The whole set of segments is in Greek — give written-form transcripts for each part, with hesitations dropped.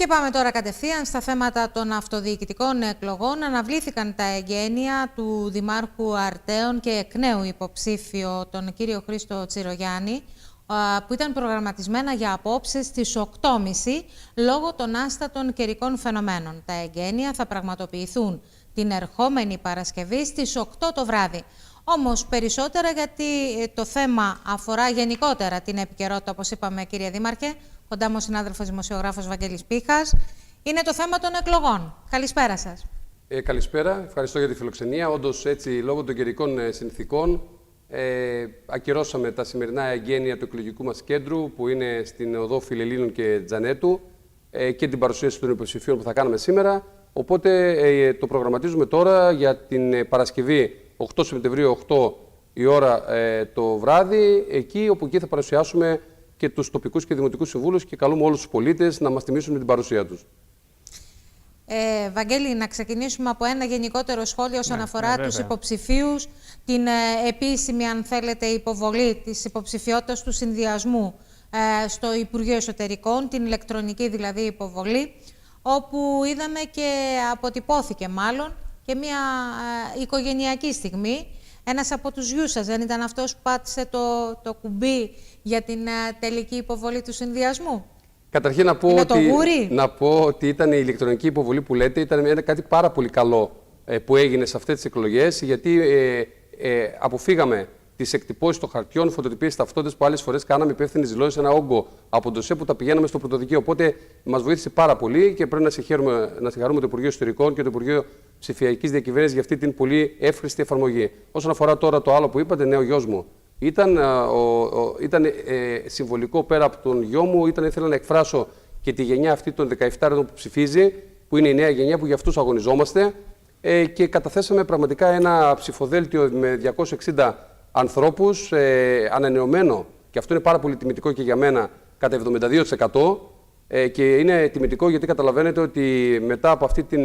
Και πάμε τώρα κατευθείαν στα θέματα των αυτοδιοικητικών εκλογών. Αναβλήθηκαν τα εγγένεια του Δημάρχου Αρτέων και εκ νέου υποψήφιο τον κύριο Χρήστο Τσιρογιάννη, που ήταν προγραμματισμένα για απόψε στις 8.30 λόγω των άστατων καιρικών φαινομένων. Τα εγγένεια θα πραγματοποιηθούν την ερχόμενη Παρασκευή στις 8 το βράδυ. Όμως περισσότερα, γιατί το θέμα αφορά γενικότερα την επικαιρότητα, όπως είπαμε, κύριε Δήμαρχε, κοντά μου ο συνάδελφος δημοσιογράφος Βαγγέλης Πίχας, είναι το θέμα των εκλογών. Καλησπέρα σας. Καλησπέρα, ευχαριστώ για τη φιλοξενία. Όντως, έτσι, λόγω των καιρικών συνθήκων, ακυρώσαμε τα σημερινά εγγένεια του εκλογικού μας κέντρου, που είναι στην οδό Φιλελλήνων και Τζανέτου, και την παρουσίαση των υποψηφίων που θα κάνουμε σήμερα. Οπότε το προγραμματίζουμε τώρα για την Παρασκευή 8 Σεπτεμβρίου, 8 η ώρα το βράδυ, όπου εκεί θα παρουσιάσουμε και τους τοπικούς και δημοτικούς συμβούλους και καλούμε όλους τους πολίτες να μας τιμήσουν με την παρουσία τους. Βαγγέλη, να ξεκινήσουμε από ένα γενικότερο σχόλιο όσον αφορά τους υποψηφίους, την επίσημη, αν θέλετε, υποβολή της υποψηφιότητας του συνδυασμού στο Υπουργείο Εσωτερικών, την ηλεκτρονική δηλαδή υποβολή, όπου είδαμε και αποτυπώθηκε μάλλον και μια οικογενειακή στιγμή. Ένας από τους γιους σας δεν ήταν αυτός που πάτησε το κουμπί για την τελική υποβολή του συνδυασμού? Καταρχήν να πω ότι ήταν η ηλεκτρονική υποβολή που λέτε, ήταν κάτι πάρα πολύ καλό που έγινε σε αυτές τις εκλογές, γιατί αποφύγαμε τις εκτυπώσεις των χαρτιών, φωτοτυπίες ταυτότητες που άλλες φορές κάναμε υπεύθυνες δηλώσεις σε ένα όγκο από το ΣΕ που τα πηγαίναμε στο πρωτοδικείο. Οπότε μας βοήθησε πάρα πολύ και πρέπει να συγχαρούμε το Υπουργείο Ιστορικών και το Υπουργείο Ψηφιακής Διακυβέρνησης για αυτή την πολύ εύχρηστη εφαρμογή. Όσον αφορά τώρα το άλλο που είπατε, ναι, ο γιος μου ήταν συμβολικό πέρα από τον γιο μου. Ήθελα να εκφράσω και τη γενιά αυτή των 17 ετών που ψηφίζει, που είναι η νέα γενιά που για αυτούς αγωνιζόμαστε. Και καταθέσαμε πραγματικά ένα ψηφοδέλτιο με 260 ανθρώπους, ανανεωμένο, και αυτό είναι πάρα πολύ τιμητικό και για μένα, κατά 72%. Και είναι τιμητικό γιατί καταλαβαίνετε ότι μετά από αυτή τη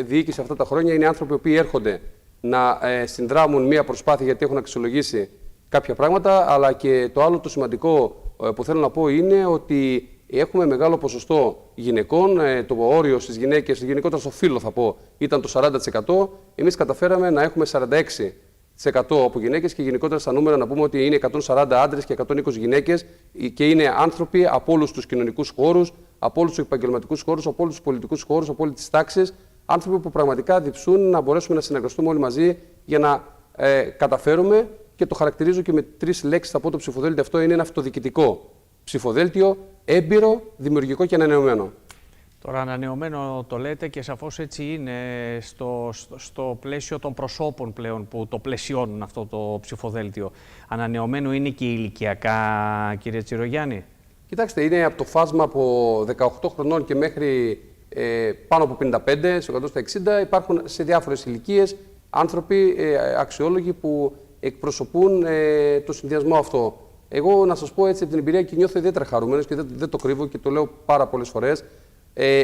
διοίκηση αυτά τα χρόνια είναι άνθρωποι που έρχονται να συνδράμουν μία προσπάθεια, γιατί έχουν αξιολογήσει κάποια πράγματα. Αλλά και το άλλο το σημαντικό που θέλω να πω είναι ότι έχουμε μεγάλο ποσοστό γυναικών. Το όριο στις γυναίκες, γενικότερα στο φύλο θα πω, ήταν το 40%. Εμείς καταφέραμε να έχουμε 46% από γυναίκες, και γενικότερα στα νούμερα να πούμε ότι είναι 140 άντρες και 120 γυναίκες, και είναι άνθρωποι από όλους τους κοινωνικούς χώρους, από όλους τους επαγγελματικούς χώρους, από όλους τους πολιτικούς χώρους, από όλες τις τάξεις. Άνθρωποι που πραγματικά διψούν να μπορέσουμε να συνεργαστούμε όλοι μαζί για να καταφέρουμε, και το χαρακτηρίζω και με 3 λέξεις από το ψηφοδέλτιο αυτό: είναι ένα αυτοδιοικητικό ψηφοδέλτιο, έμπειρο, δημιουργικό και ανανεωμένο. Τώρα, ανανεωμένο το λέτε, και σαφώς έτσι είναι στο πλαίσιο των προσώπων πλέον που το πλαισιώνουν αυτό το ψηφοδέλτιο. Ανανεωμένο είναι και ηλικιακά, κύριε Τσιρογιάννη? Κοιτάξτε, είναι από το φάσμα από 18 χρονών και μέχρι πάνω από 55, στο 160, υπάρχουν σε διάφορες ηλικίες άνθρωποι αξιόλογοι που εκπροσωπούν το συνδυασμό αυτό. Εγώ να σας πω έτσι από την εμπειρία, και νιώθω ιδιαίτερα χαρούμενος και δεν το κρύβω και το λέω πάρα πολλές φορές,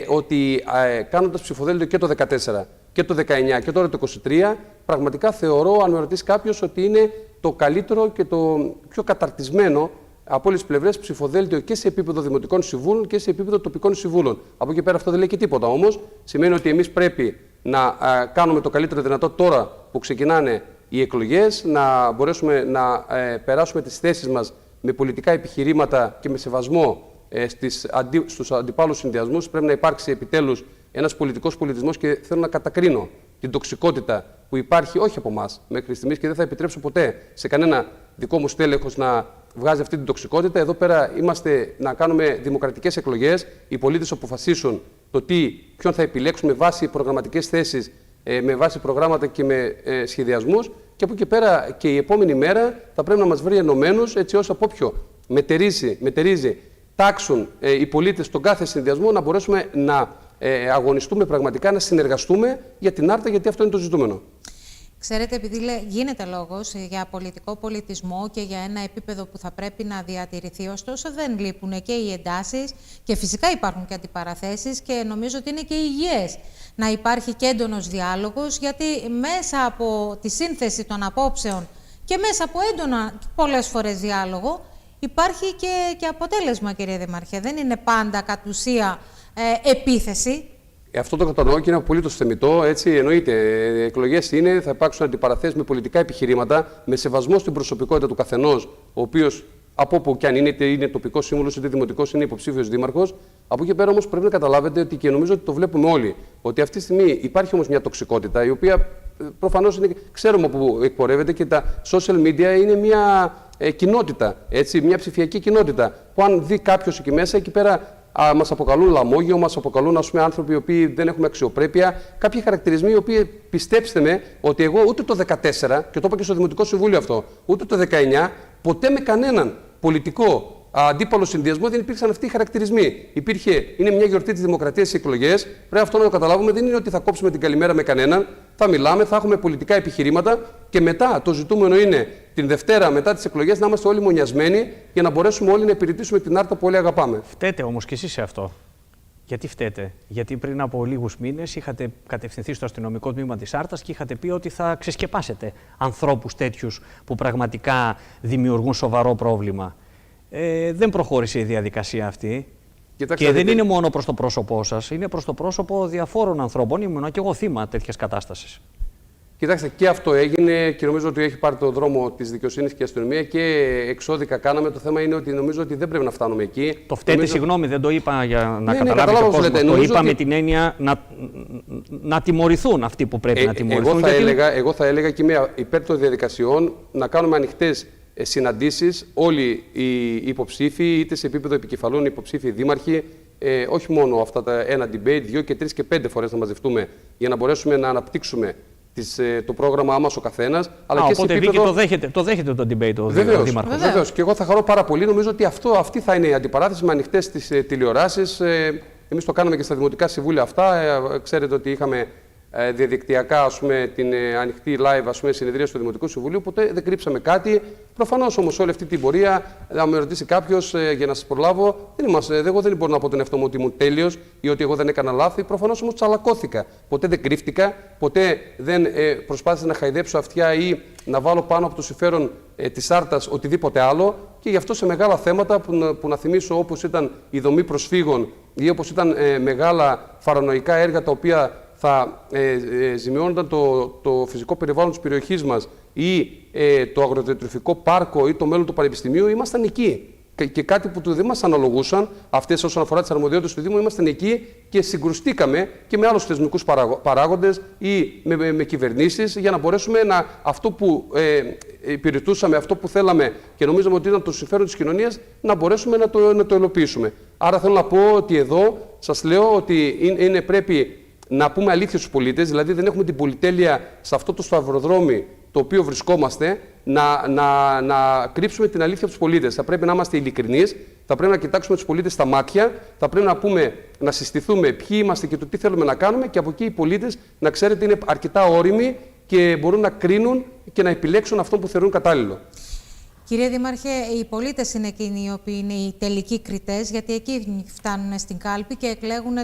ότι κάνοντας ψηφοδέλτιο και το 2014 και το 2019 και τώρα το 2023, πραγματικά θεωρώ, αν με ρωτήσει κάποιος, ότι είναι το καλύτερο και το πιο καταρτισμένο από όλες τις πλευρές ψηφοδέλτιο και σε επίπεδο δημοτικών συμβούλων και σε επίπεδο τοπικών συμβούλων. Από εκεί πέρα αυτό δεν λέει και τίποτα όμως. Σημαίνει ότι εμείς πρέπει να κάνουμε το καλύτερο δυνατό τώρα που ξεκινάνε οι εκλογές, να μπορέσουμε να περάσουμε τις θέσεις μας με πολιτικά επιχειρήματα και με σεβασμό στους αντιπάλους συνδυασμούς. Πρέπει να υπάρξει επιτέλους ένας πολιτικός πολιτισμός, και θέλω να κατακρίνω την τοξικότητα που υπάρχει, όχι από εμάς μέχρι στιγμής, και δεν θα επιτρέψω ποτέ σε κανένα δικό μου στέλεχος να βγάζει αυτή την τοξικότητα. Εδώ πέρα είμαστε να κάνουμε δημοκρατικές εκλογές. Οι πολίτες αποφασίσουν ποιον θα επιλέξουν με βάση προγραμματικές θέσεις, με βάση προγράμματα και με σχεδιασμούς. Και από εκεί πέρα και η επόμενη μέρα θα πρέπει να μας βρει ενωμένους, έτσι ώστε από όποιο μετερίζει τάξουν οι πολίτες στον κάθε συνδυασμό, να μπορέσουμε να αγωνιστούμε πραγματικά, να συνεργαστούμε για την άρτα, γιατί αυτό είναι το ζητούμενο. Ξέρετε, επειδή γίνεται λόγος για πολιτικό πολιτισμό και για ένα επίπεδο που θα πρέπει να διατηρηθεί, ωστόσο δεν λείπουν και οι εντάσεις, και φυσικά υπάρχουν και αντιπαραθέσεις, και νομίζω ότι είναι και υγιές να υπάρχει και έντονος διάλογος, γιατί μέσα από τη σύνθεση των απόψεων και μέσα από έντονα πολλές φορές διάλογο υπάρχει και αποτέλεσμα, κύριε Δήμαρχε. Δεν είναι πάντα κατ' ουσία επίθεση. Αυτό το κατανοώ και είναι απολύτως θεμιτό. Έτσι, εννοείται. Εκλογές είναι, θα υπάρξουν αντιπαραθέσεις με πολιτικά επιχειρήματα, με σεβασμό στην προσωπικότητα του καθενός, ο οποίος από όπου και αν είναι, είτε είναι τοπικός σύμβουλος, είτε δημοτικός, είναι υποψήφιος δήμαρχος. Από εκεί πέρα όμως πρέπει να καταλάβετε ότι, και νομίζω ότι το βλέπουμε όλοι, ότι αυτή τη στιγμή υπάρχει όμως μια τοξικότητα, η οποία προφανώς ξέρουμε που εκπορεύεται, και τα social media είναι μια κοινότητα, έτσι, μια ψηφιακή κοινότητα. Που αν δει κάποιος εκεί μέσα, εκεί πέρα μας αποκαλούν λαμόγιο, μας αποκαλούν, ας πούμε, άνθρωποι οι οποίοι δεν έχουμε αξιοπρέπεια. Κάποιοι χαρακτηρισμοί οι οποίοι, πιστέψτε με, ότι εγώ ούτε το 2014, και το είπα και στο Δημοτικό Συμβούλιο αυτό, ούτε το 2019, ποτέ με κανέναν πολιτικό αντίπαλο συνδυασμό δεν υπήρξαν αυτοί οι χαρακτηρισμοί. Είναι μια γιορτή της δημοκρατίας στις εκλογές. Πρέπει αυτό να το καταλάβουμε. Δεν είναι ότι θα κόψουμε την καλημέρα με κανέναν. Θα μιλάμε, θα έχουμε πολιτικά επιχειρήματα και μετά το ζητούμενο είναι την Δευτέρα μετά τις εκλογές να είμαστε όλοι μονιασμένοι για να μπορέσουμε όλοι να υπηρετήσουμε την Άρτα που όλοι αγαπάμε. Φταίτε όμως και εσείς σε αυτό. Γιατί φταίτε? Γιατί πριν από λίγους μήνες είχατε κατευθυνθεί στο αστυνομικό τμήμα της Άρτας και είχατε πει ότι θα ξεσκεπάσετε ανθρώπους τέτοιους που πραγματικά δημιουργούν σοβαρό πρόβλημα. Δεν προχώρησε η διαδικασία αυτή. Κοιτάξτε, και δεν είναι μόνο προς το πρόσωπό σας, είναι προς το πρόσωπο διαφόρων ανθρώπων. Ήμουν και εγώ θύμα τέτοιας κατάστασης. Κοιτάξτε, και αυτό έγινε και νομίζω ότι έχει πάρει το δρόμο της δικαιοσύνης και η αστυνομία και εξώδικα κάναμε. Το θέμα είναι ότι νομίζω ότι δεν πρέπει να φτάνουμε εκεί. Το φταίτε, συγγνώμη, δεν το είπα για να καταλάβει ο κόσμος. Το είπα με την έννοια να τιμωρηθούν αυτοί που πρέπει να τιμωρηθούν. Εγώ θα έλεγα και είμαι υπέρ των διαδικασιών να κάνουμε ανοιχτές συναντήσεις όλοι οι υποψήφοι, είτε σε επίπεδο επικεφαλών υποψήφοι δήμαρχοι, όχι μόνο αυτά τα ένα debate, 2 και 3 και 5 φορές να μαζευτούμε για να μπορέσουμε να αναπτύξουμε το πρόγραμμά μας ο καθένας. Οπότε επίπεδο... το δέχεται το debate ο Δήμαρχος. Βεβαίως. Και εγώ θα χαρώ πάρα πολύ. Νομίζω ότι αυτή θα είναι η αντιπαράθεση με ανοιχτές τις τηλεοράσεις. Εμείς το κάναμε και στα δημοτικά συμβούλια αυτά. Ξέρετε ότι είχαμε διαδικτυακά, ας πούμε, την ανοιχτή live, ας πούμε, συνεδρία στο Δημοτικό Συμβουλίο. Ποτέ δεν κρύψαμε κάτι. Προφανώς όμως όλη αυτή την πορεία, να με ρωτήσει κάποιος για να σας προλάβω, εγώ δεν μπορώ να πω τον εαυτό μου ότι ήμουν τέλειος ή ότι εγώ δεν έκανα λάθη. Προφανώς όμως τσαλακώθηκα. Ποτέ δεν κρύφτηκα, ποτέ δεν προσπάθησα να χαϊδέψω αυτιά ή να βάλω πάνω από το συμφέρον της Άρτας οτιδήποτε άλλο. Και γι' αυτό σε μεγάλα θέματα που να θυμίσω, όπως ήταν η δομή προσφύγων ή όπως ήταν μεγάλα φαρανοϊκά έργα τα οποία θα ζημιώνονταν το φυσικό περιβάλλον της περιοχής μας ή το αγροδιατροφικό πάρκο ή το μέλλον του Πανεπιστημίου, ήμασταν εκεί. Και κάτι που δεν μας αναλογούσαν, αυτές όσον αφορά τις αρμοδιότητες του Δήμου, ήμασταν εκεί και συγκρουστήκαμε και με άλλους θεσμικούς παράγοντες ή με κυβερνήσεις για να μπορέσουμε αυτό που υπηρετούσαμε, αυτό που θέλαμε και νομίζαμε ότι ήταν το συμφέρον της κοινωνίας, να μπορέσουμε να το υλοποιήσουμε. Άρα θέλω να πω ότι εδώ σας λέω ότι πρέπει να πούμε αλήθεια στους πολίτες, δηλαδή δεν έχουμε την πολυτέλεια σε αυτό το σταυροδρόμι το οποίο βρισκόμαστε να κρύψουμε την αλήθεια από τους πολίτες. Θα πρέπει να είμαστε ειλικρινείς, θα πρέπει να κοιτάξουμε τους πολίτες στα μάτια, θα πρέπει να συστηθούμε ποιοι είμαστε και το τι θέλουμε να κάνουμε και από εκεί οι πολίτες να ξέρετε είναι αρκετά όριμοι και μπορούν να κρίνουν και να επιλέξουν αυτό που θεωρούν κατάλληλο. Κύριε Δήμαρχε, οι πολίτες είναι εκείνοι οι οποίοι είναι οι τελικοί κριτές, γιατί εκεί φτάνουν στην κάλπη και εκλέγουν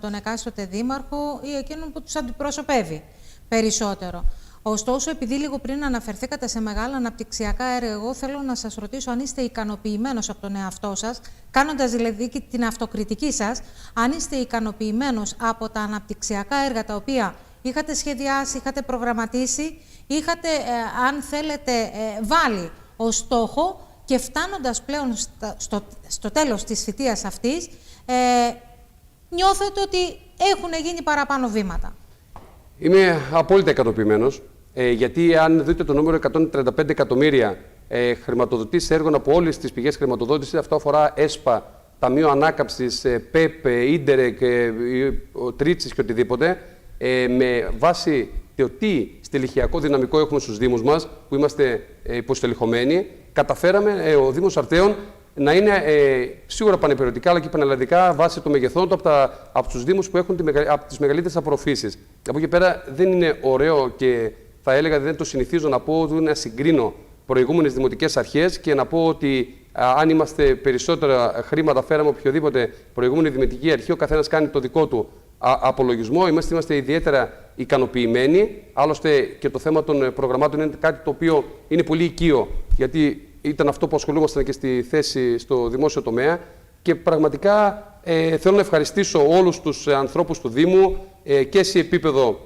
τον εκάστοτε δήμαρχο ή εκείνον που τους αντιπροσωπεύει περισσότερο. Ωστόσο, επειδή λίγο πριν αναφερθήκατε σε μεγάλα αναπτυξιακά έργα, εγώ θέλω να σας ρωτήσω αν είστε ικανοποιημένος από τον εαυτό σας, κάνοντας δηλαδή και την αυτοκριτική σας, αν είστε ικανοποιημένος από τα αναπτυξιακά έργα τα οποία είχατε σχεδιάσει, είχατε προγραμματίσει, είχατε, αν θέλετε, βάλει ως στόχο και φτάνοντας πλέον στο τέλος της θητείας αυτής, νιώθετε ότι έχουν γίνει παραπάνω βήματα. Είμαι απόλυτα ικανοποιημένος, γιατί αν δείτε το νούμερο 135 εκατομμύρια χρηματοδοτήσεις έργων από όλες τις πηγές χρηματοδότησης, αυτό αφορά ΕΣΠΑ, Ταμείο Ανάκαμψης, ΠΕΠ, Ίντερεκ, Τρίτσης και οτιδήποτε, με βάση το τι στελεχειακό δυναμικό έχουμε στους Δήμους μας, που είμαστε υποστελεχωμένοι, καταφέραμε ο Δήμος Αρτέων να είναι σίγουρα πανεπεριωτικά αλλά και πανελλαδικά βάσει των μεγεθών του από τους Δήμους που έχουν από τις μεγαλύτερες απορροφήσεις. Από εκεί πέρα δεν είναι ωραίο και θα έλεγα δεν το συνηθίζω να πω ότι να συγκρίνω προηγούμενες δημοτικές αρχές και να πω ότι αν είμαστε περισσότερα χρήματα φέραμε οποιοδήποτε προηγούμενη δημοτική αρχή, ο καθένας κάνει το δικό του απολογισμό. Είμαστε ιδιαίτερα ικανοποιημένοι. Άλλωστε και το θέμα των προγραμμάτων είναι κάτι το οποίο είναι πολύ οικείο, γιατί ήταν αυτό που ασχολούμασταν και στη θέση στο δημόσιο τομέα. Και πραγματικά θέλω να ευχαριστήσω όλους τους ανθρώπους του Δήμου και σε επίπεδο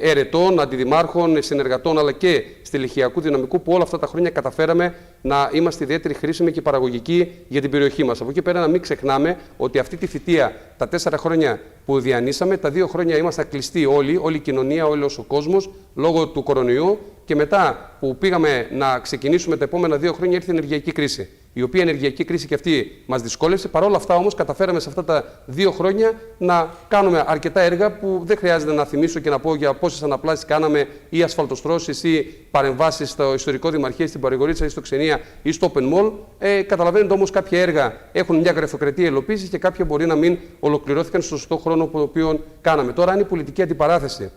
ερετών, αντιδημάρχων, συνεργατών, αλλά και στελεχειακού δυναμικού, που όλα αυτά τα χρόνια καταφέραμε να είμαστε ιδιαίτερη χρήσιμοι και παραγωγικοί για την περιοχή μας. Από εκεί πέρα, να μην ξεχνάμε ότι αυτή τη θητεία, τα 4 χρόνια που διανύσαμε, τα 2 χρόνια ήμασταν κλειστοί όλη η κοινωνία, όλος ο κόσμος, λόγω του κορονοϊού. Και μετά που πήγαμε να ξεκινήσουμε τα επόμενα 2 χρόνια, ήρθε η ενεργειακή κρίση. Η οποία ενεργειακή κρίση και αυτή μας δυσκόλεψε. Παρ' όλα αυτά, όμως, καταφέραμε σε αυτά τα 2 χρόνια να κάνουμε αρκετά έργα που δεν χρειάζεται να θυμίσω και να πω για πόσες αναπλάσεις κάναμε, ή ασφαλτοστρώσεις ή παρεμβάσεις στο ιστορικό Δημαρχείο, στην Παρηγορίτσα ή στο Ξενία ή στο Open Mall. Καταλαβαίνετε όμως, κάποια έργα έχουν μια γραφειοκρατία υλοποίηση και κάποια μπορεί να μην ολοκληρώθηκαν στο σωστό χρόνο που κάναμε. Τώρα, αν η πολιτική αντιπαράθεση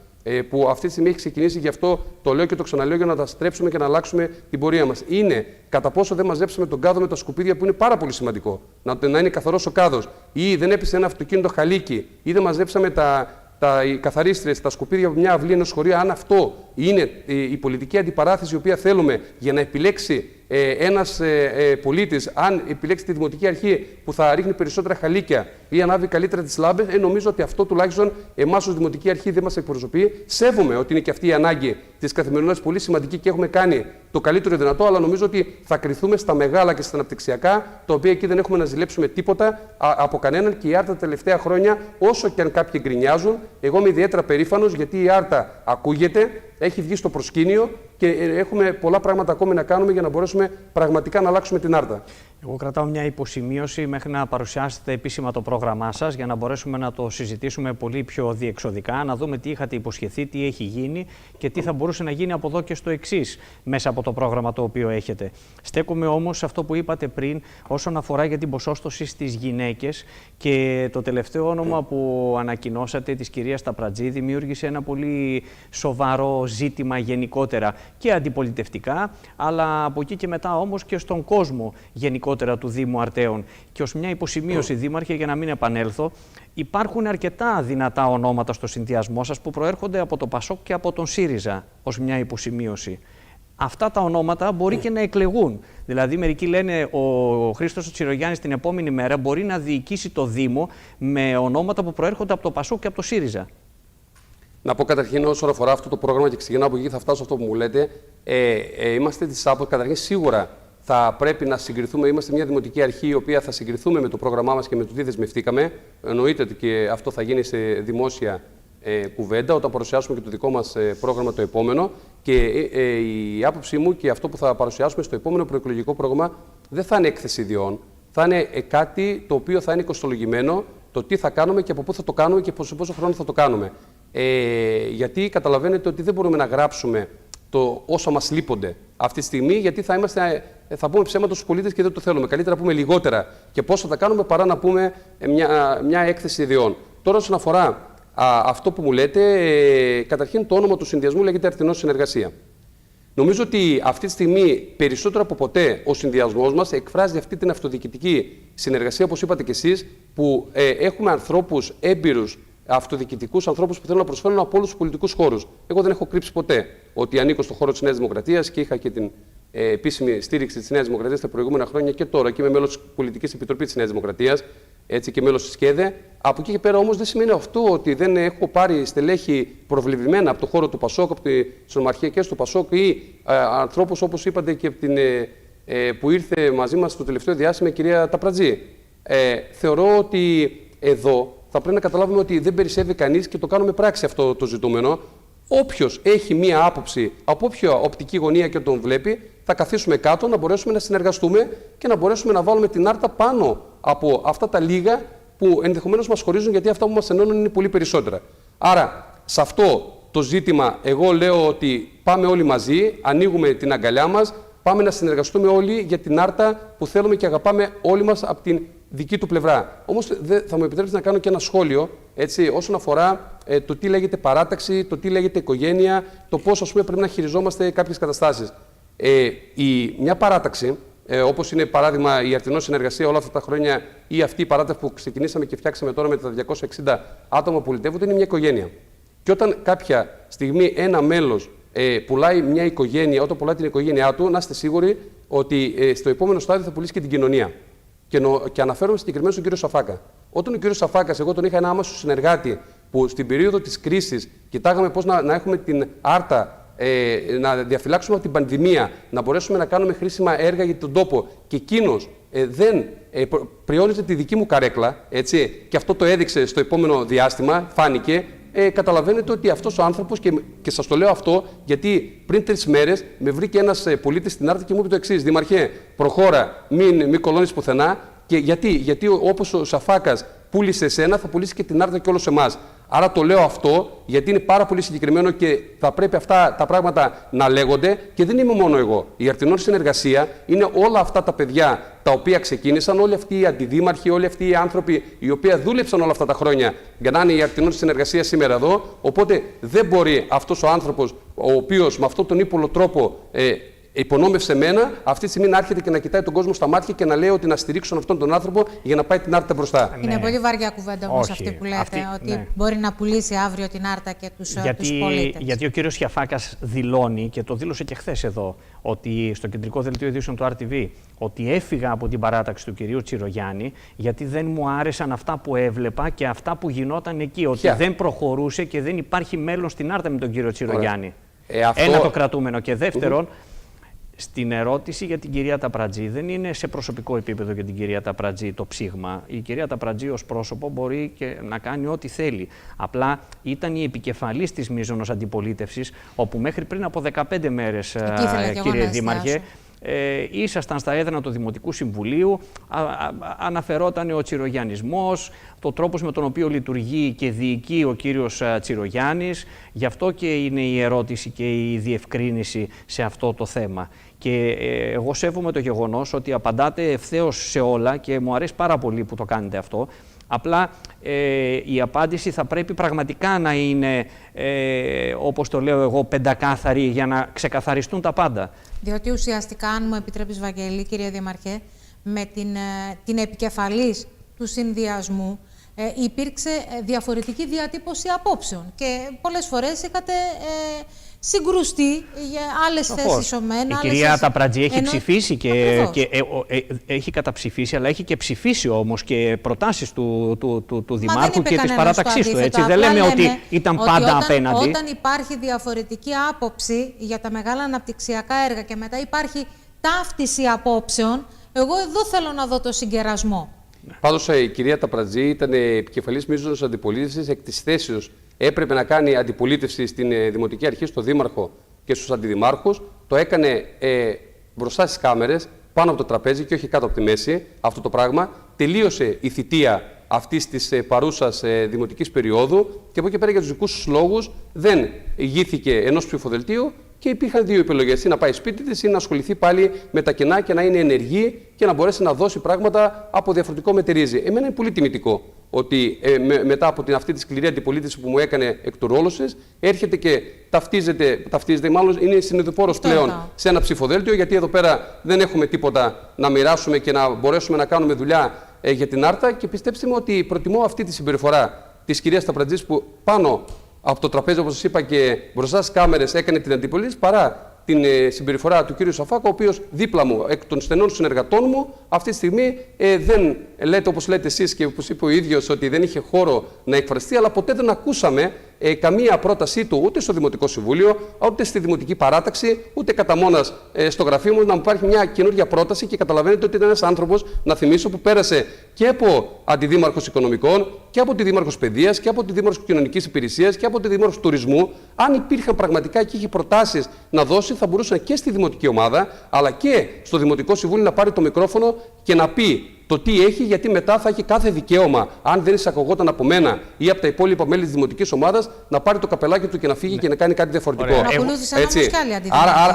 που αυτή τη στιγμή έχει ξεκινήσει, γι' αυτό το λέω και το ξαναλέω, για να τα στρέψουμε και να αλλάξουμε την πορεία μας, είναι κατά πόσο δεν μαζέψαμε τον κάδο με τα σκουπίδια, που είναι πάρα πολύ σημαντικό. Να είναι καθαρός ο κάδος, ή δεν έπεσε ένα αυτοκίνητο χαλίκι, ή δεν μαζέψαμε οι καθαρίστρες, τα σκουπίδια από μια αυλή ενός χωρίου. Αν αυτό είναι η πολιτική αντιπαράθεση η οποία θέλουμε για να επιλέξει ένας πολίτης, αν επιλέξει τη Δημοτική Αρχή που θα ρίχνει περισσότερα χαλίκια ή ανάβει καλύτερα τις λάμπες, νομίζω ότι αυτό τουλάχιστον εμάς ως Δημοτική Αρχή δεν μας εκπροσωπεί. Σέβομαι ότι είναι και αυτή η ανάγκη της καθημερινότητας πολύ σημαντική και έχουμε κάνει το καλύτερο δυνατό, αλλά νομίζω ότι θα κριθούμε στα μεγάλα και στα αναπτυξιακά, τα οποία εκεί δεν έχουμε να ζηλέψουμε τίποτα από κανέναν. Και η Άρτα τα τελευταία χρόνια, όσο και αν κάποιοι γκρινιάζουν, εγώ είμαι ιδιαίτερα περήφανος, γιατί η Άρτα ακούγεται, έχει βγει στο προσκήνιο και έχουμε πολλά πράγματα ακόμη να κάνουμε για να μπορέσουμε πραγματικά να αλλάξουμε την Άρτα. Εγώ κρατάω μια υποσημείωση μέχρι να παρουσιάσετε επίσημα το πρόγραμμά σας, για να μπορέσουμε να το συζητήσουμε πολύ πιο διεξοδικά, να δούμε τι είχατε υποσχεθεί, τι έχει γίνει και τι θα μπορούσε να γίνει από εδώ και στο εξής μέσα από το πρόγραμμα το οποίο έχετε. Στέκομαι όμως σε αυτό που είπατε πριν όσον αφορά για την ποσόστοση στις γυναίκες, και το τελευταίο όνομα που ανακοινώσατε, της κυρίας Ταπρατζή, δημιούργησε ένα πολύ σοβαρό ζήτημα γενικότερα και αντιπολιτευτικά, αλλά από εκεί και μετά όμως και στον κόσμο γενικότερα του Δήμου Αρτέων. Και ως μια υποσημείωση, Δήμαρχε, για να μην επανέλθω, υπάρχουν αρκετά δυνατά ονόματα στο συνδυασμό σας που προέρχονται από το ΠΑΣΟΚ και από τον ΣΥΡΙΖΑ, ως μια υποσημείωση. Αυτά τα ονόματα μπορεί και να εκλεγούν. Δηλαδή, μερικοί λένε ο Χρήστος Τσιρογιάννης την επόμενη μέρα μπορεί να διοικήσει το Δήμο με ονόματα που προέρχονται από το ΠΑΣΟΚ και από το ΣΥΡΙΖΑ. Να πω καταρχήν όσον αφορά αυτό το πρόγραμμα, και ξεκινάω από εκεί, θα φτάσω αυτό που μου λέτε. Είμαστε της άποψης, καταρχήν σίγουρα θα πρέπει να συγκριθούμε. Είμαστε μια δημοτική αρχή η οποία θα συγκριθούμε με το πρόγραμμά μας και με το τι δεσμευτήκαμε. Εννοείται ότι και αυτό θα γίνει σε δημόσια κουβέντα όταν παρουσιάσουμε και το δικό μας πρόγραμμα το επόμενο. Και η άποψή μου και αυτό που θα παρουσιάσουμε στο επόμενο προεκλογικό πρόγραμμα δεν θα είναι έκθεση ιδιών. Θα είναι κάτι το οποίο θα είναι κοστολογημένο, το τι θα κάνουμε και από πού θα το κάνουμε και σε πόσο χρόνο θα το κάνουμε. Γιατί καταλαβαίνετε ότι δεν μπορούμε να γράψουμε όσα μας λείπονται αυτή τη στιγμή, γιατί θα πούμε ψέματα στους πολίτες και δεν το θέλουμε. Καλύτερα να πούμε λιγότερα και πώς θα τα κάνουμε παρά να πούμε μια έκθεση ιδιών. Τώρα, όσον αφορά αυτό που μου λέτε, καταρχήν το όνομα του συνδυασμού λέγεται Αρτινός Συνεργασία. Νομίζω ότι αυτή τη στιγμή περισσότερο από ποτέ ο συνδυασμός μας εκφράζει αυτή την αυτοδιοικητική συνεργασία, όπως είπατε κι εσείς, που έχουμε ανθρώπους έμπειρους, αυτοδιοικητικούς ανθρώπους που θέλουν να προσφέρουν από όλους τους πολιτικούς χώρους. Εγώ δεν έχω κρύψει ποτέ ότι ανήκω στον χώρο της Νέας Δημοκρατίας και είχα και την επίσημη στήριξη της Νέας Δημοκρατίας τα προηγούμενα χρόνια και τώρα, και είμαι μέλος της Πολιτικής Επιτροπής της Νέας Δημοκρατίας, έτσι, και μέλος της ΚΕΔΕ. Από εκεί και πέρα όμως δεν σημαίνει αυτό ότι δεν έχω πάρει στελέχη προβλεπημένα από το χώρο του ΠΑΣΟΚ, από τις ομαρχιακές του ΠΑΣΟΚ ή ανθρώπους, όπως είπατε, και από που ήρθε μαζί μας το τελευταίο διάστημα η κυρία Ταπρατζή. Θεωρώ ότι εδώ θα πρέπει να καταλάβουμε ότι δεν περισσεύει κανείς και το κάνουμε πράξη αυτό το ζητούμενο. Όποιος έχει μία άποψη, από όποια οπτική γωνία και τον βλέπει, θα καθίσουμε κάτω να μπορέσουμε να συνεργαστούμε και να μπορέσουμε να βάλουμε την Άρτα πάνω από αυτά τα λίγα που ενδεχομένως μας χωρίζουν, γιατί αυτά που μας ενώνουν είναι πολύ περισσότερα. Άρα, σε αυτό το ζήτημα, εγώ λέω ότι πάμε όλοι μαζί, ανοίγουμε την αγκαλιά μας, πάμε να συνεργαστούμε όλοι για την Άρτα που θέλουμε και αγαπάμε όλοι μας από την δική του πλευρά. Όμως θα μου επιτρέψετε να κάνω και ένα σχόλιο, έτσι, όσον αφορά το τι λέγεται παράταξη, το τι λέγεται οικογένεια, το πώς, ας πούμε, πρέπει να χειριζόμαστε κάποιες καταστάσεις. Μια παράταξη, όπως είναι παράδειγμα η Αρτινός Συνεργασία όλα αυτά τα χρόνια, ή αυτή η παράταξη που ξεκινήσαμε και φτιάξαμε τώρα με τα 260 άτομα που πολιτεύονται, είναι μια οικογένεια. Και όταν κάποια στιγμή ένα μέλος πουλάει μια οικογένεια, όταν πουλάει την οικογένειά του, να είστε σίγουροι ότι στο επόμενο στάδιο θα πουλήσει και την κοινωνία. Και αναφέρομαι συγκεκριμένα στον κύριο Σαφάκα. Όταν ο κύριος Σαφάκας, εγώ τον είχα ένα άμεσο συνεργάτη που στην περίοδο της κρίσης κοιτάγαμε πώς να έχουμε την Άρτα, να διαφυλάξουμε από την πανδημία, να μπορέσουμε να κάνουμε χρήσιμα έργα για τον τόπο. Και εκείνος δεν πριόνιζε τη δική μου καρέκλα, έτσι, και αυτό το έδειξε στο επόμενο διάστημα, φάνηκε. Καταλαβαίνετε ότι αυτός ο άνθρωπος, και σας το λέω αυτό, γιατί πριν 3 μέρες με βρήκε ένας πολίτης στην Άρτα και μου είπε το εξής: Δήμαρχε, προχώρα, μην κολώνεις πουθενά. Και γιατί όπως ο Σαφάκας πούλησε εσένα, θα πουλήσει και την Άρτα και όλους εμάς. Άρα το λέω αυτό γιατί είναι πάρα πολύ συγκεκριμένο και θα πρέπει αυτά τα πράγματα να λέγονται, και δεν είμαι μόνο εγώ. Η Αρτινών Συνεργασία είναι όλα αυτά τα παιδιά τα οποία ξεκίνησαν, όλοι αυτοί οι αντιδήμαρχοι, όλοι αυτοί οι άνθρωποι οι οποίοι δούλεψαν όλα αυτά τα χρόνια για να είναι η Αρτινών Συνεργασία σήμερα εδώ. Οπότε δεν μπορεί αυτός ο άνθρωπος, ο οποίος με αυτόν τον ύπολο τρόπο υπονόμευσε εμένα, αυτή τη στιγμή να έρχεται και να κοιτάει τον κόσμο στα μάτια και να λέει ότι να στηρίξουν αυτόν τον άνθρωπο για να πάει την Άρτα μπροστά. Είναι πολύ βαριά κουβέντα όμως αυτή που λέτε, ότι μπορεί να πουλήσει αύριο την Άρτα και τους πολίτες. Γιατί ο κύριος Σαφάκας δηλώνει, και το δήλωσε και χθες εδώ, ότι στο κεντρικό δελτίο ειδήσεων του RTV, ότι έφυγα από την παράταξη του κυρίου Τσιρογιάννη γιατί δεν μου άρεσαν αυτά που έβλεπα και αυτά που γινόταν εκεί. Ότι δεν προχωρούσε και δεν υπάρχει μέλλον στην Άρτα με τον κύριο Τσιρογιάννη. Ένα το κρατούμενο. Και δεύτερον, στην ερώτηση για την κυρία Ταπρατζή, δεν είναι σε προσωπικό επίπεδο για την κυρία Ταπρατζή το ψήγμα. Η κυρία Ταπρατζή ως πρόσωπο μπορεί και να κάνει ό,τι θέλει. Απλά ήταν η επικεφαλής της μείζωνος αντιπολίτευσης, όπου μέχρι πριν από 15 μέρες, κύριε Δήμαρχε, ήσασταν στα έδρανα του Δημοτικού Συμβουλίου, αναφερόταν ο τσιρογιανισμός, το τρόπος με τον οποίο λειτουργεί και διοικεί ο κύριος Τσιρογιάννης. Γι' αυτό και είναι η ερώτηση και η διευκρίνηση σε αυτό το θέμα. Και εγώ σέβομαι το γεγονός ότι απαντάτε ευθέως σε όλα και μου αρέσει πάρα πολύ που το κάνετε αυτό. Απλά η απάντηση θα πρέπει πραγματικά να είναι, όπως το λέω εγώ, πεντακάθαρη για να ξεκαθαριστούν τα πάντα. Διότι ουσιαστικά, αν μου επιτρέπεις, Βαγγέλη, κύριε Δήμαρχε, με την επικεφαλής του συνδυασμού υπήρξε διαφορετική διατύπωση απόψεων και πολλές φορές είχατε συγκρουστεί για άλλες θέσεις ομένα. Η κυρία Ταπρατζή έχει ψηφίσει και έχει καταψηφίσει, αλλά έχει και ψηφίσει όμως και προτάσεις του Δημάρχου και της παράταξής του. Έτσι. Δεν λέμε ότι ήταν πάντα απέναντι. Όταν υπάρχει διαφορετική άποψη για τα μεγάλα αναπτυξιακά έργα και μετά υπάρχει ταύτιση απόψεων, εγώ εδώ θέλω να δω το συγκερασμό. Πάντως η κυρία Ταπρατζή ήταν επικεφαλής μείζωνος αντιπολίτευσης εκ της θέσεως. Έπρεπε να κάνει αντιπολίτευση στην Δημοτική Αρχή, στο Δήμαρχο και στους αντιδημάρχους. Το έκανε μπροστά στις κάμερες, πάνω από το τραπέζι και όχι κάτω από τη μέση αυτό το πράγμα. Τελείωσε η θητεία αυτής της παρούσας δημοτικής περίοδου και από εκεί πέρα για τους δικούς τους λόγους δεν ηγήθηκε ενός ψηφοδελτίου. Και υπήρχαν 2 επιλογές: ή να πάει σπίτι της ή να ασχοληθεί πάλι με τα κενά και να είναι ενεργή και να μπορέσει να δώσει πράγματα από διαφορετικό μετερίζει. Εμένα είναι πολύ τιμητικό ότι μετά από αυτή τη σκληρή αντιπολίτευση που μου έκανε εκ του ρόλου της, έρχεται και ταυτίζεται, μάλλον είναι συνειδητοπόρος πλέον σε ένα ψηφοδέλτιο, γιατί εδώ πέρα δεν έχουμε τίποτα να μοιράσουμε και να μπορέσουμε να κάνουμε δουλειά για την Άρτα. Και πιστέψτε με ότι προτιμώ αυτή τη συμπεριφορά της κυρίας Ταπρατζής, που πάνω από το τραπέζι, όπως σας είπα, και μπροστά στις κάμερες έκανε την αντιπολίτευση, παρά την συμπεριφορά του κύριου Σαφάκα, ο οποίος δίπλα μου, εκ των στενών συνεργατών μου, αυτή τη στιγμή δεν λέτε όπως λέτε εσείς και όπως είπε ο ίδιος ότι δεν είχε χώρο να εκφραστεί, αλλά ποτέ δεν ακούσαμε καμία πρότασή του ούτε στο Δημοτικό Συμβούλιο, ούτε στη Δημοτική Παράταξη, ούτε κατά μόνας στο γραφείο μου να μου υπάρχει μια καινούργια πρόταση. Και καταλαβαίνετε ότι ήταν ένας άνθρωπος, να θυμίσω, που πέρασε και από αντιδήμαρχος Οικονομικών και από αντιδήμαρχος Παιδείας και από αντιδήμαρχος Κοινωνικής Υπηρεσίας και από αντιδήμαρχος Τουρισμού. Αν υπήρχαν πραγματικά και είχε προτάσεις να δώσει, θα μπορούσε και στη Δημοτική Ομάδα αλλά και στο Δημοτικό Συμβούλιο να πάρει το μικρόφωνο και να πει το τι έχει, γιατί μετά θα έχει κάθε δικαίωμα, αν δεν εισακογόταν από μένα ή από τα υπόλοιπα μέλη της Δημοτικής Ομάδας, να πάρει το καπελάκι του και να φύγει και να κάνει κάτι διαφορετικό.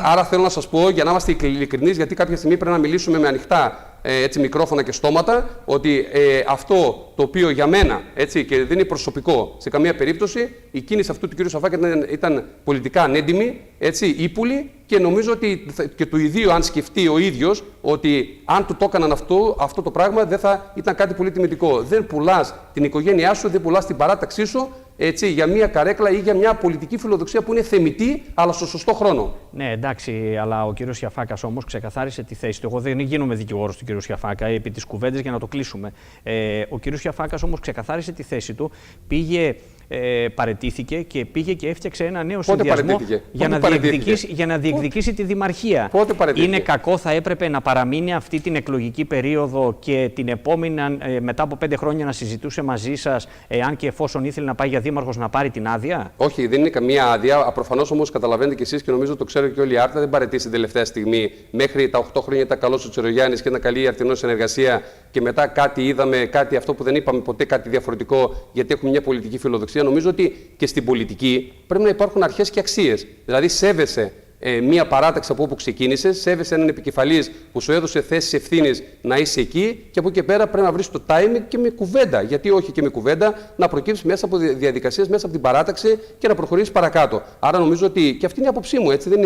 Άρα θέλω να σας πω, για να είμαστε ειλικρινείς, γιατί κάποια στιγμή πρέπει να μιλήσουμε με ανοιχτά μικρόφωνα και στόματα, ότι αυτό το οποίο για μένα, έτσι, και δεν είναι προσωπικό σε καμία περίπτωση, η κίνηση αυτού του κ. Σαφάκα ήταν πολιτικά ανέντιμη, έτσι, ύπουλη, και νομίζω ότι και του ιδίου, αν σκεφτεί ο ίδιος, ότι αν του το έκαναν αυτό το πράγμα, δεν θα ήταν κάτι πολύ τιμητικό. Δεν πουλάς την οικογένειά σου, δεν πουλάς την παράταξή σου, έτσι, για μια καρέκλα ή για μια πολιτική φιλοδοξία που είναι θεμιτή, αλλά στο σωστό χρόνο. Ναι, εντάξει, αλλά ο κύριος Σιαφάκας όμως ξεκαθάρισε τη θέση του. Εγώ δεν γίνομαι δικηγόρος του κύριου Σιαφάκα επί της κουβέντας για να το κλείσουμε. Ο κύριος Σιαφάκας όμως ξεκαθάρισε τη θέση του, πήγε, παραιτήθηκε και πήγε και έφτιαξε ένα νέο συνδυασμό για να διεκδικήσει τη δημαρχία. Πότε παραιτήθηκε? Είναι κακό, θα έπρεπε να παραμείνει αυτή την εκλογική περίοδο και την επόμενη, μετά από 5 χρόνια, να συζητούσε μαζί σας, εάν και εφόσον ήθελε να πάει για δήμαρχος, να πάρει την άδεια? Όχι, δεν είναι καμία άδεια. Προφανώς όμως καταλαβαίνετε κι εσείς και νομίζω το ξέρω και όλοι οι Άρτα, δεν παραιτήσει την τελευταία στιγμή. Μέχρι τα 8 χρόνια ήταν καλός ο Τσιρογιάννης και ήταν καλή η αρτηνός συνεργασία, και μετά κάτι είδαμε, κάτι αυτό που δεν είπαμε ποτέ, κάτι διαφορετικό, γιατί έχουμε μια πολιτική φιλοδοξία. Νομίζω ότι και στην πολιτική πρέπει να υπάρχουν αρχές και αξίες. Δηλαδή, σέβεσαι μία παράταξη από όπου ξεκίνησες, σέβεσαι έναν επικεφαλής που σου έδωσε θέσεις ευθύνης να είσαι εκεί, και από εκεί και πέρα πρέπει να βρεις το timing και με κουβέντα. Γιατί όχι και με κουβέντα, να προκύψει μέσα από διαδικασίες, μέσα από την παράταξη και να προχωρήσεις παρακάτω. Άρα νομίζω ότι, και αυτή είναι η άποψή μου, έτσι, δεν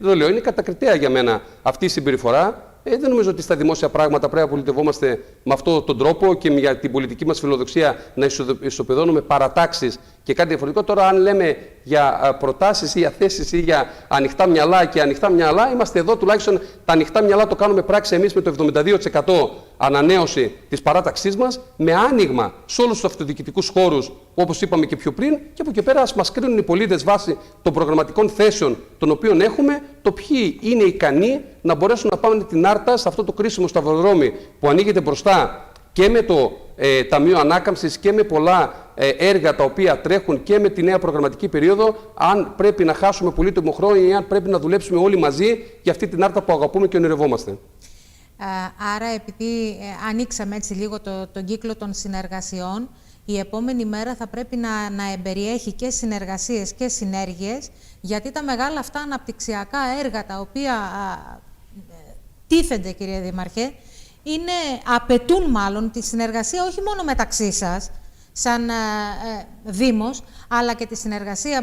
το λέω, είναι κατακριτέα για μένα αυτή η συμπεριφορά. Δεν νομίζω ότι στα δημόσια πράγματα πρέπει να πολιτευόμαστε με αυτόν τον τρόπο και για την πολιτική μας φιλοδοξία να ισοπεδώνουμε παρατάξεις και κάτι διαφορετικό. Τώρα, αν λέμε για προτάσεις ή για θέσεις ή για ανοιχτά μυαλά και ανοιχτά μυαλά, είμαστε εδώ τουλάχιστον τα ανοιχτά μυαλά το κάνουμε πράξη εμείς με το 72% ανανέωση της παράταξής μας, με άνοιγμα σε όλους τους αυτοδιοικητικούς χώρους, όπως είπαμε και πιο πριν, και από εκεί πέρα ας μας κρίνουν οι πολίτες βάσει των προγραμματικών θέσεων των οποίων έχουμε, το ποιοι είναι ικανοί να μπορέσουν να πάμε την Άρτα σε αυτό το κρίσιμο σταυροδρόμι που ανοίγεται μπροστά, και με το Ταμείο Ανάκαμψης και με πολλά έργα τα οποία τρέχουν και με τη νέα προγραμματική περίοδο, αν πρέπει να χάσουμε πολύτιμο χρόνο ή αν πρέπει να δουλέψουμε όλοι μαζί για αυτή την Άρτα που αγαπούμε και ονειρευόμαστε. Άρα, επειδή ανοίξαμε έτσι λίγο τον κύκλο των συνεργασιών, η επόμενη μέρα θα πρέπει να εμπεριέχει και συνεργασίες και συνέργειες, γιατί τα μεγάλα αυτά αναπτυξιακά έργα τα οποία τίθενται, κύριε Δήμαρχε, απαιτούν μάλλον τη συνεργασία όχι μόνο μεταξύ σας, σαν Δήμος, αλλά και τη συνεργασία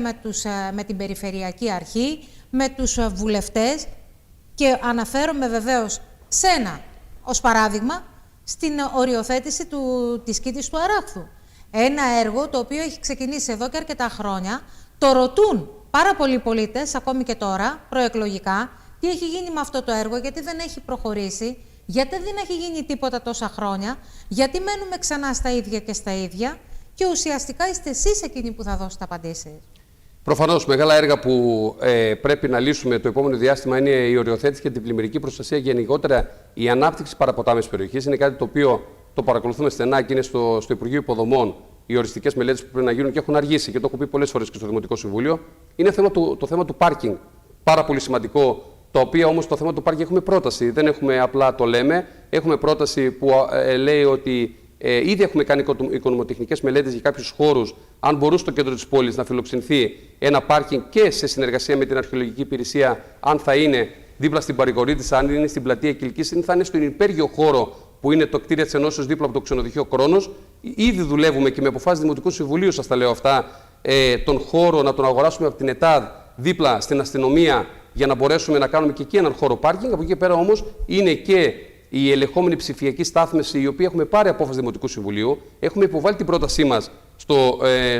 με την Περιφερειακή Αρχή, με τους βουλευτές, και αναφέρομαι βεβαίως ως παράδειγμα, στην οριοθέτηση της Κήτης του Αράχθου. Ένα έργο το οποίο έχει ξεκινήσει εδώ και αρκετά χρόνια. Το ρωτούν πάρα πολλοί πολίτες, ακόμη και τώρα, προεκλογικά, τι έχει γίνει με αυτό το έργο, γιατί δεν έχει προχωρήσει, γιατί δεν έχει γίνει τίποτα τόσα χρόνια, γιατί μένουμε ξανά στα ίδια και στα ίδια, και ουσιαστικά είστε εσείς εκείνοι που θα δώσετε απαντήσεις. Προφανώς, μεγάλα έργα που πρέπει να λύσουμε το επόμενο διάστημα είναι η οριοθέτηση και την πλημμυρική προστασία, γενικότερα η ανάπτυξη παραποτάμιας περιοχής. Είναι κάτι το οποίο το παρακολουθούμε στενά και είναι στο Υπουργείο Υποδομών οι οριστικές μελέτες που πρέπει να γίνουν και έχουν αργήσει, και το έχω πει πολλές φορές και στο Δημοτικό Συμβούλιο. Είναι το θέμα του πάρκινγκ. Πάρα πολύ σημαντικό. Το οποίο όμως το θέμα του πάρκινγκ έχουμε πρόταση. Δεν έχουμε απλά το λέμε. Έχουμε πρόταση που λέει ότι ήδη έχουμε κάνει οικονομοτεχνικές μελέτες για κάποιους χώρους, αν μπορούσε στο κέντρο της πόλης να φιλοξενηθεί ένα πάρκινγκ και σε συνεργασία με την Αρχαιολογική Υπηρεσία, αν θα είναι δίπλα στην Παρηγορίτισσα, αν είναι στην πλατεία Κιλκής, αν θα είναι στον υπέργειο χώρο που είναι το κτίριο της Ενώσεως δίπλα από το ξενοδοχείο Κρόνος. Ήδη δουλεύουμε και με αποφάσεις Δημοτικού Συμβουλίου, σας τα λέω αυτά, τον χώρο να τον αγοράσουμε από την ΕΤΑΔ δίπλα στην αστυνομία, για να μπορέσουμε να κάνουμε και εκεί έναν χώρο πάρκινγκ. Από εκεί πέρα όμως είναι και η ελεγχόμενη ψηφιακή στάθμευση, η οποία έχουμε πάρει απόφαση Δημοτικού Συμβουλίου. Έχουμε υποβάλει την πρότασή μας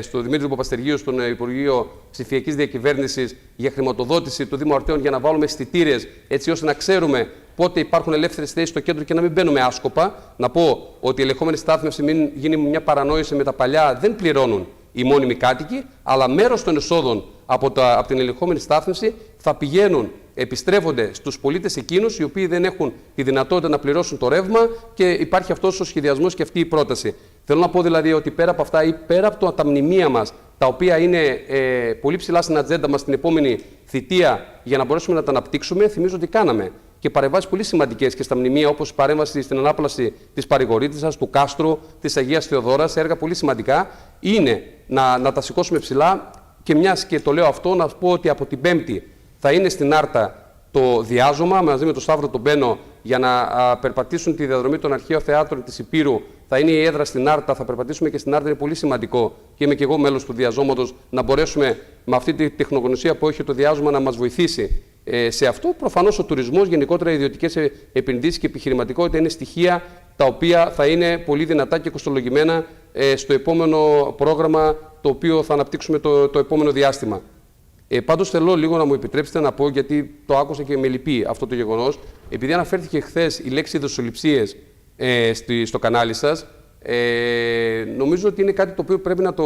στο Δημήτριο Παπαστεργίου, στον Υπουργείο Ψηφιακής Διακυβέρνησης, για χρηματοδότηση του Δήμου Αρτέων, για να βάλουμε αισθητήρες, έτσι ώστε να ξέρουμε πότε υπάρχουν ελεύθερες θέσεις στο κέντρο και να μην μπαίνουμε άσκοπα. Να πω ότι η ελεγχόμενη στάθμευση, μην γίνει μια παρανόηση με τα παλιά, δεν πληρώνουν οι μόνιμοι κάτοικοι, αλλά μέρος των εσόδων από την ελεγχόμενη στάθμευση θα πηγαίνουν, επιστρέφονται στους πολίτες εκείνους οι οποίοι δεν έχουν τη δυνατότητα να πληρώσουν το ρεύμα, και υπάρχει αυτός ο σχεδιασμός και αυτή η πρόταση. Θέλω να πω δηλαδή ότι πέρα από αυτά ή πέρα από τα μνημεία μας, τα οποία είναι πολύ ψηλά στην ατζέντα μας την επόμενη θητεία για να μπορέσουμε να τα αναπτύξουμε, θυμίζω ότι κάναμε και παρεμβάσεις πολύ σημαντικές και στα μνημεία, όπως η παρέμβαση στην ανάπλαση της Παρηγορίτισσας, του Κάστρου, της Αγίας Θεοδόρας, έργα πολύ σημαντικά. Είναι να τα σηκώσουμε ψηλά, και μιας και το λέω αυτό, να πω ότι από την Πέμπτη θα είναι στην Άρτα το διάζωμα μαζί με τον Σταύρο τον Μπαίνο για να περπατήσουν τη διαδρομή των αρχαίων θεάτρων της Υπήρου. Θα είναι η έδρα στην Άρτα, θα περπατήσουμε και στην Άρτα. Είναι πολύ σημαντικό και είμαι και εγώ μέλος του Διαζώματος να μπορέσουμε με αυτή τη τεχνογνωσία που έχει το διάζωμα να μας βοηθήσει σε αυτό. Προφανώς ο τουρισμός, γενικότερα οι ιδιωτικές επενδύσεις και επιχειρηματικότητα είναι στοιχεία τα οποία θα είναι πολύ δυνατά και κοστολογημένα στο επόμενο πρόγραμμα το οποίο θα αναπτύξουμε το επόμενο διάστημα. Πάντως θέλω λίγο να μου επιτρέψετε να πω, γιατί το άκουσα και με λυπεί αυτό το γεγονός, επειδή αναφέρθηκε χθες η λέξη δοσοληψίες στο κανάλι σας, νομίζω ότι είναι κάτι το οποίο πρέπει να το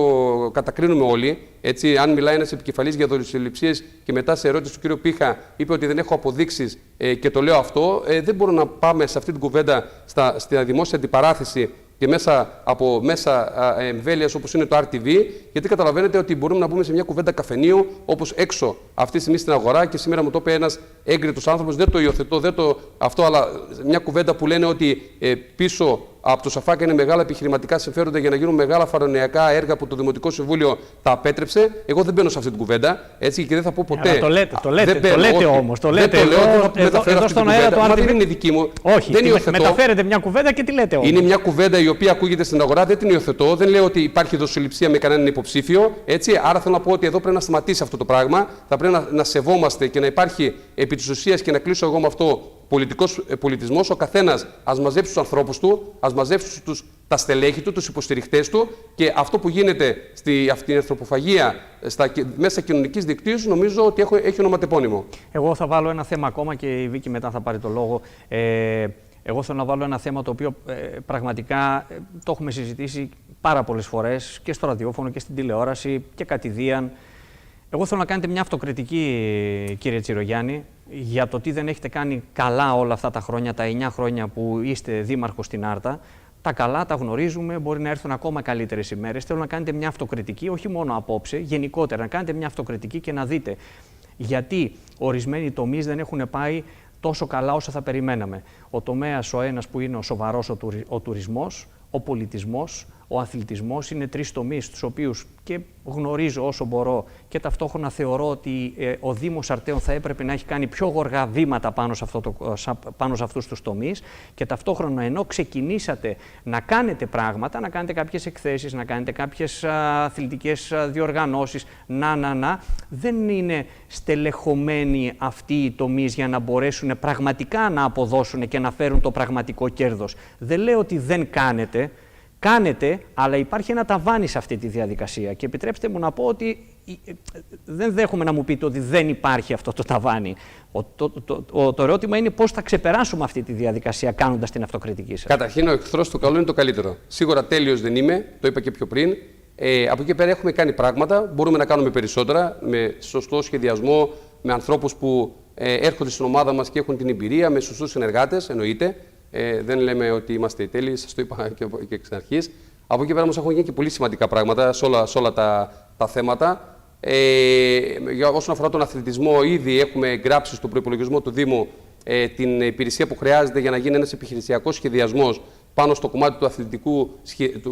κατακρίνουμε όλοι. Έτσι, αν μιλάει ένας επικεφαλής για δοσοληψίες και μετά σε ερώτηση του κ. Πίχα είπε ότι δεν έχω αποδείξεις και το λέω αυτό, δεν μπορούμε να πάμε σε αυτή την κουβέντα στη δημόσια αντιπαράθεση και μέσα από μέσα εμβέλειας όπως είναι το RTV, γιατί καταλαβαίνετε ότι μπορούμε να μπούμε σε μια κουβέντα καφενείου όπως έξω αυτή τη στιγμή στην αγορά και σήμερα μου το είπε ένας έγκριτος άνθρωπος, δεν το υιοθετώ, αυτό, αλλά μια κουβέντα που λένε ότι πίσω από το Σαφάκα είναι μεγάλα επιχειρηματικά συμφέροντα για να γίνουν μεγάλα φαρονιακά έργα που το Δημοτικό Συμβούλιο τα απέτρεψε. Εγώ δεν μπαίνω σε αυτή την κουβέντα έτσι, και δεν θα πω ποτέ. Αλλά το λέτε όμως. Το λέτε εδώ στον αέρα του RTV. Δεν είναι δική μου. Όχι, μεταφέρετε μια κουβέντα και τη λέτε όμως. Είναι μια κουβέντα η οποία ακούγεται στην αγορά, δεν την υιοθετώ. Δεν λέω ότι υπάρχει δοσοληψία με κανέναν υποψήφιο. Έτσι. Άρα θέλω να πω ότι εδώ πρέπει να σταματήσει αυτό το πράγμα. Θα πρέπει να σεβόμαστε και να υπάρχει επί της ουσίας, και να κλείσω εγώ με αυτό, πολιτισμός. Ο καθένας ας μαζέψει τους ανθρώπους του, ας μαζέψει τα στελέχη του, τους υποστηριχτές του, και αυτό που γίνεται αυτή η ανθρωποφαγία στα μέσα κοινωνικής δικτύωσης νομίζω ότι έχει ονοματεπώνυμο. Εγώ θα βάλω ένα θέμα ακόμα και η Βίκη μετά θα πάρει το λόγο. Εγώ θέλω να βάλω ένα θέμα το οποίο πραγματικά το έχουμε συζητήσει πάρα πολλές φορές και στο ραδιόφωνο και στην τηλεόραση και κατηδίαν. Εγώ θέλω να κάνετε μια αυτοκριτική, κύριε Τσιρογιάννη, για το τι δεν έχετε κάνει καλά όλα αυτά τα χρόνια, τα 9 χρόνια που είστε δήμαρχος στην Άρτα. Τα καλά τα γνωρίζουμε, μπορεί να έρθουν ακόμα καλύτερες ημέρες. Θέλω να κάνετε μια αυτοκριτική, όχι μόνο απόψε, γενικότερα, να κάνετε μια αυτοκριτική και να δείτε γιατί ορισμένοι τομείς δεν έχουν πάει τόσο καλά όσο θα περιμέναμε. Ο τομέας ο ένας που είναι ο σοβαρός, ο τουρισμός, ο πολιτισμός, ο αθλητισμός, είναι 3 τομείς τους οποίους και γνωρίζω όσο μπορώ και ταυτόχρονα θεωρώ ότι ο Δήμος Αρτέων θα έπρεπε να έχει κάνει πιο γοργά βήματα πάνω σε αυτούς τους τομείς, και ταυτόχρονα ενώ ξεκινήσατε να κάνετε πράγματα, να κάνετε κάποιες εκθέσεις, να κάνετε κάποιες αθλητικές διοργανώσεις, δεν είναι στελεχωμένοι αυτοί οι τομείς για να μπορέσουν πραγματικά να αποδώσουν και να φέρουν το πραγματικό κέρδος. Δεν λέω ότι δεν κάνετε. Κάνετε, αλλά υπάρχει ένα ταβάνι σε αυτή τη διαδικασία. Και επιτρέψτε μου να πω ότι δεν δέχομαι να μου πείτε ότι δεν υπάρχει αυτό το ταβάνι. Το ερώτημα είναι πώς θα ξεπεράσουμε αυτή τη διαδικασία κάνοντας την αυτοκριτική σας. Καταρχήν, ο εχθρός του καλού είναι το καλύτερο. Σίγουρα τέλειος δεν είμαι, το είπα και πιο πριν. Από εκεί πέρα έχουμε κάνει πράγματα, μπορούμε να κάνουμε περισσότερα, με σωστό σχεδιασμό, με ανθρώπους που έρχονται στην ομάδα μας και έχουν την εμπειρία, με σωστούς συνεργάτες, εννοείται. Δεν λέμε ότι είμαστε τέλειοι, σας το είπα και εξ αρχής. Από εκεί πέρα όμως έχουν γίνει και πολύ σημαντικά πράγματα σε όλα τα θέματα. Όσον αφορά τον αθλητισμό, ήδη έχουμε εγγράψει στον προϋπολογισμό του Δήμου την υπηρεσία που χρειάζεται για να γίνει ένας επιχειρησιακός σχεδιασμός πάνω στο κομμάτι του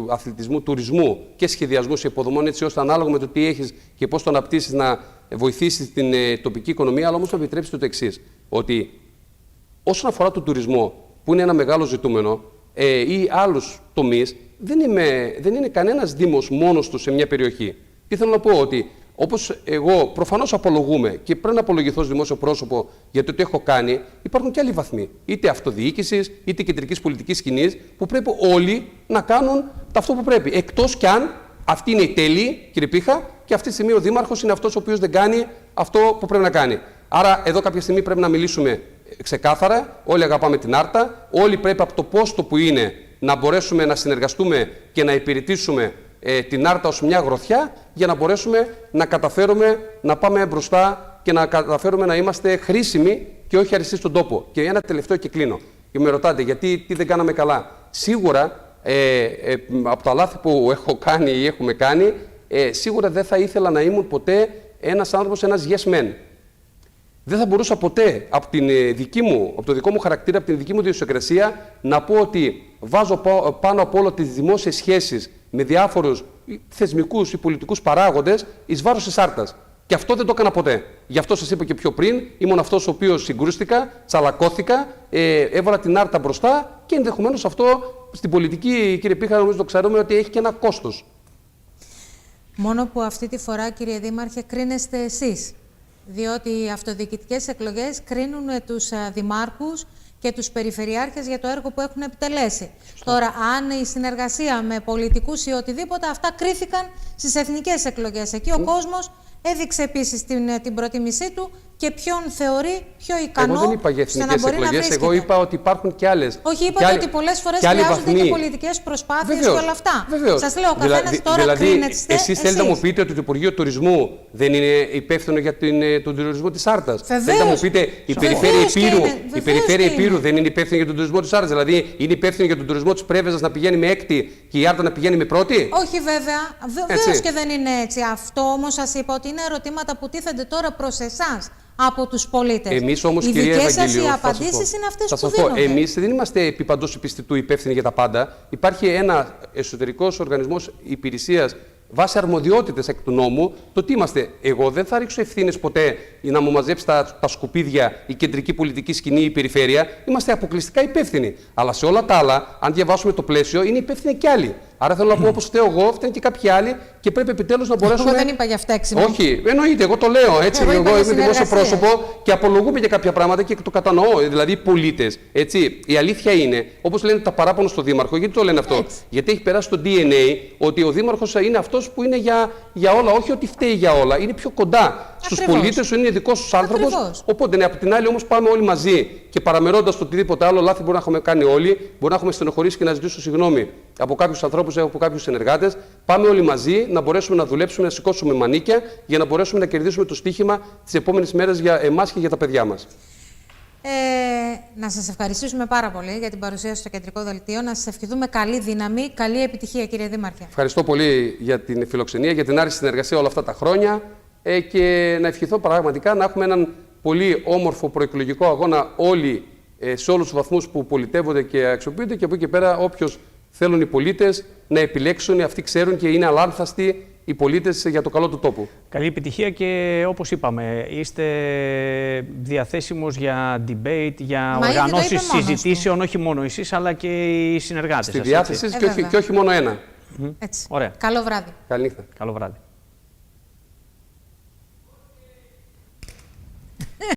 αθλητισμού, τουρισμού και σχεδιασμού σε υποδομών, έτσι ώστε ανάλογα με το τι έχεις και πώς το αναπτύσσεις να βοηθήσεις την τοπική οικονομία. Αλλά όμως θα επιτρέψετε το εξής, ότι όσον αφορά τον τουρισμό, που είναι ένα μεγάλο ζητούμενο, ή άλλους τομείς, δεν είναι κανένας δήμος μόνος του σε μια περιοχή. Τι θέλω να πω, ότι όπως εγώ προφανώς απολογούμε και πρέπει να απολογηθώ ως δημόσιο πρόσωπο για το τι έχω κάνει, υπάρχουν και άλλοι βαθμοί, είτε αυτοδιοίκησης, είτε κεντρικής πολιτικής σκηνής, που πρέπει όλοι να κάνουν αυτό που πρέπει. Εκτός κι αν αυτή είναι η τέλειη, κύριε Πίχα, και αυτή τη στιγμή ο δήμαρχος είναι αυτός ο οποίος δεν κάνει αυτό που πρέπει να κάνει. Άρα, εδώ κάποια στιγμή πρέπει να μιλήσουμε ξεκάθαρα. Όλοι αγαπάμε την Άρτα. Όλοι πρέπει από το πόστο που είναι να μπορέσουμε να συνεργαστούμε και να υπηρετήσουμε την Άρτα ως μια γροθιά, για να μπορέσουμε να καταφέρουμε να πάμε μπροστά και να καταφέρουμε να είμαστε χρήσιμοι και όχι αριστεί στον τόπο. Και ένα τελευταίο και κλείνω. Και με ρωτάτε γιατί τι δεν κάναμε καλά. Σίγουρα από τα λάθη που έχω κάνει ή έχουμε κάνει, σίγουρα δεν θα ήθελα να ήμουν ποτέ ένας άνθρωπος, ένας yes man. Δεν θα μπορούσα ποτέ από το δικό μου χαρακτήρα, από την δική μου ιδιοσυγκρασία, να πω ότι βάζω πάνω από όλο τις δημόσιες σχέσεις με διάφορους θεσμικούς ή πολιτικούς παράγοντες εις βάρος της Άρτας. Και αυτό δεν το έκανα ποτέ. Γι' αυτό σας είπα και πιο πριν, ήμουν αυτός ο οποίος συγκρούστηκα, τσαλακώθηκα, έβαλα την άρτα μπροστά και ενδεχομένως αυτό στην πολιτική, κύριε Πίχα, νομίζω το ξέρουμε ότι έχει και ένα κόστος. Μόνο που αυτή τη φορά, κύριε Δήμαρχε, κρίνεστε εσείς. Διότι οι αυτοδιοικητικές εκλογές κρίνουν τους δημάρχους και τους περιφερειάρχες για το έργο που έχουν επιτελέσει. Τώρα, αν η συνεργασία με πολιτικούς ή οτιδήποτε, αυτά κρίθηκαν στις εθνικές εκλογές. Εκεί ο κόσμος έδειξε επίσης την προτίμησή του και ποιον θεωρεί πιο ικανό. Εγώ δεν είπα για εθνικές εκλογές, εγώ είπα ότι υπάρχουν και άλλες. Όχι, είπατε ότι πολλές φορές χρειάζονται και πολιτικές προσπάθειες και όλα αυτά. Βεβαίως. Σας λέω, ο καθένας τώρα κρίνεται. Εσείς θέλετε να μου πείτε ότι το Υπουργείο Τουρισμού δεν είναι υπεύθυνο για τον τουρισμό της Άρτας. Θέλετε να μου πείτε η Περιφέρεια Ηπείρου δεν είναι υπεύθυνη για τον τουρισμό της Άρτας. Δηλαδή είναι υπεύθυνη για τον τουρισμό της Πρέβεζας να πηγαίνει με έκτη και η Άρτα να πηγαίνει με πρώτη. Όχι, βέβαια. Βεβαίως και δεν είναι έτσι. Αυτό όμως σας είπα ότι είναι ερωτήματα που τίθενται τώρα προς εσάς από τους πολίτες. Εμείς όμως, οι κυρία δικές σας Ευαγγελίου, οι απαντήσεις είναι αυτές που δίνονται. Εμείς δεν είμαστε επί παντός επιστητού υπεύθυνοι για τα πάντα. Υπάρχει ένα εσωτερικός οργανισμός υπηρεσίας βάσει αρμοδιότητες εκ του νόμου. Το τι είμαστε. Εγώ δεν θα ρίξω ευθύνες ποτέ να μου μαζέψει τα σκουπίδια η κεντρική πολιτική σκηνή ή η περιφέρεια. Είμαστε αποκλειστικά υπεύθυνοι. Αλλά σε όλα τα άλλα, αν διαβάσουμε το πλαίσιο, είναι υπεύθυνοι και άλλοι. Άρα θέλω να πω, όπως φταίω εγώ, φταίνουν και κάποιοι άλλοι και πρέπει επιτέλους να μπορέσουμε. Εγώ δεν είπα για φταίξιμο. Όχι, εννοείται, εγώ το λέω έτσι. Εγώ είμαι δημόσιο πρόσωπο και απολογούμε για κάποια πράγματα και το κατανοώ. Δηλαδή, οι πολίτες. Η αλήθεια είναι, όπως λένε τα παράπονα στο Δήμαρχο, γιατί το λένε αυτό. Έτσι. Γιατί έχει περάσει το DNA ότι ο Δήμαρχος είναι αυτός που είναι για όλα. Όχι ότι φταίει για όλα. Είναι πιο κοντά στους πολίτες, είναι δικός τους άνθρωπος. Οπότε, ναι, από την άλλη όμως πάμε όλοι μαζί και παραμερώντας το οτιδήποτε άλλο λάθη μπορεί να έχουμε κάνει όλοι, μπορεί να έχουμε στενοχωρήσει και να ζητήσω συγγνώμη από κάποιους ανθρώπους, από κάποιους συνεργάτες. Πάμε όλοι μαζί να μπορέσουμε να δουλέψουμε, να σηκώσουμε μανίκια για να μπορέσουμε να κερδίσουμε το στοίχημα τις επόμενες μέρες για εμάς και για τα παιδιά μας. Να σας ευχαριστήσουμε πάρα πολύ για την παρουσία στο κεντρικό δελτίο. Να σας ευχηθούμε καλή δύναμη, καλή επιτυχία, κύριε Δήμαρχε. Ευχαριστώ πολύ για την φιλοξενία, για την άριστη συνεργασία όλα αυτά τα χρόνια και να ευχηθώ πραγματικά να έχουμε έναν πολύ όμορφο προεκλογικό αγώνα όλοι σε όλους τους βαθμούς που πολιτεύονται και αξιοποιούνται και από εκεί και πέρα όποιος θέλουν οι πολίτες να επιλέξουν, αυτοί ξέρουν και είναι αλάνθαστοι οι πολίτες για το καλό του τόπου. Καλή επιτυχία και όπως είπαμε, είστε διαθέσιμος για debate, για οργανώσεις συζητήσεων, όχι μόνο εσείς αλλά και οι συνεργάτες σας. Στη διάθεση και όχι μόνο ένα. Έτσι. Ωραία. Καλό βράδυ. Καληνύχτα. Καλό βράδυ.